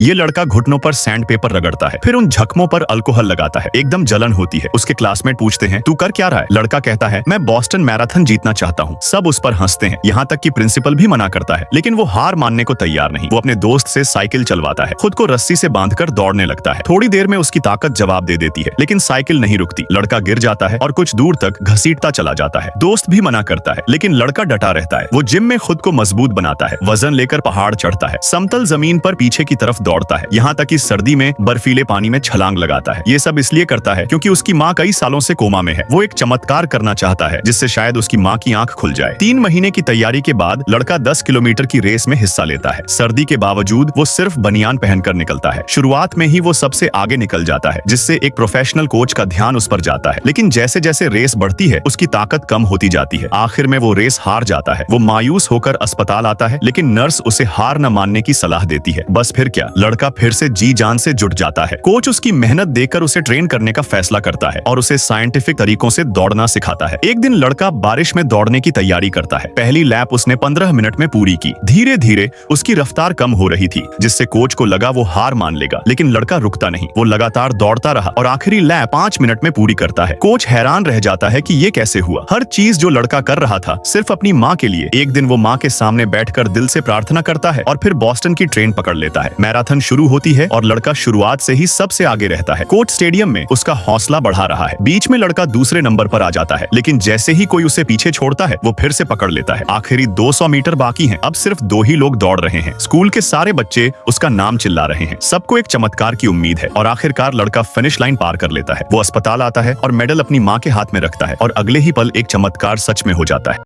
ये लड़का घुटनों पर सैंड पेपर रगड़ता है, फिर उन जख्मों पर अल्कोहल लगाता है। एकदम जलन होती है। उसके क्लासमेट पूछते हैं, तू कर क्या रहा है? लड़का कहता है, मैं बॉस्टन मैराथन जीतना चाहता हूँ। सब उस पर हंसते हैं, यहाँ तक कि प्रिंसिपल भी मना करता है, लेकिन वो हार मानने को तैयार नहीं। वो अपने दोस्त से साइकिल चलवाता है, खुद को रस्सी से बांधकर दौड़ने लगता है। थोड़ी देर में उसकी ताकत जवाब दे देती है, लेकिन साइकिल नहीं रुकती। लड़का गिर जाता है और कुछ दूर तक घसीटता चला जाता है। दोस्त भी मना करता है, लेकिन लड़का डटा रहता है। वो जिम में खुद को मजबूत बनाता है, वजन लेकर पहाड़ चढ़ता है, समतल जमीन पर पीछे की तरफ दौड़ता है, यहाँ तक कि सर्दी में बर्फीले पानी में छलांग लगाता है। ये सब इसलिए करता है क्योंकि उसकी माँ कई सालों से कोमा में है। वो एक चमत्कार करना चाहता है जिससे शायद उसकी माँ की आंख खुल जाए। 3 महीने की तैयारी के बाद लड़का 10 किलोमीटर की रेस में हिस्सा लेता है। सर्दी के बावजूद वो सिर्फ बनियान पहनकर निकलता है। शुरुआत में ही वो सबसे आगे निकल जाता है, जिससे एक प्रोफेशनल कोच का ध्यान उस पर जाता है। लेकिन जैसे जैसे रेस बढ़ती है, उसकी ताकत कम होती जाती है। आखिर में वो रेस हार जाता है। वो मायूस होकर अस्पताल आता है, लेकिन नर्स उसे हार न मानने की सलाह देती है। बस फिर क्या, लड़का फिर से जी जान से जुट जाता है। कोच उसकी मेहनत देखकर उसे ट्रेन करने का फैसला करता है और उसे साइंटिफिक तरीकों से दौड़ना सिखाता है। एक दिन लड़का बारिश में दौड़ने की तैयारी करता है। पहली लैप उसने 15 मिनट में पूरी की। धीरे धीरे उसकी रफ्तार कम हो रही थी, जिससे कोच को लगा वो हार मान लेगा, लेकिन लड़का रुकता नहीं। वो लगातार दौड़ता रहा और आखिरी लैप 5 मिनट में पूरी करता है। कोच हैरान रह जाता है कि ये कैसे हुआ। हर चीज जो लड़का कर रहा था सिर्फ अपनी माँ के लिए। एक दिन वो माँ के सामने बैठकर दिल से प्रार्थना करता है और फिर बॉस्टन की ट्रेन पकड़ लेता है। मैराथन शुरू होती है और लड़का शुरुआत से ही सबसे आगे रहता है। कोच स्टेडियम में उसका हौसला बढ़ा रहा है। बीच में लड़का दूसरे नंबर पर आ जाता है, लेकिन जैसे ही कोई उसे पीछे छोड़ता है, वो फिर से पकड़ लेता है। आखिरी 200 मीटर बाकी हैं। अब सिर्फ 2 ही लोग दौड़ रहे हैं। स्कूल के सारे बच्चे उसका नाम चिल्ला रहे हैं। सबको एक चमत्कार की उम्मीद है और आखिरकार लड़का फिनिश लाइन पार कर लेता है। वो अस्पताल आता है और मेडल अपनी माँ के हाथ में रखता है और अगले ही पल एक चमत्कार सच में हो जाता है।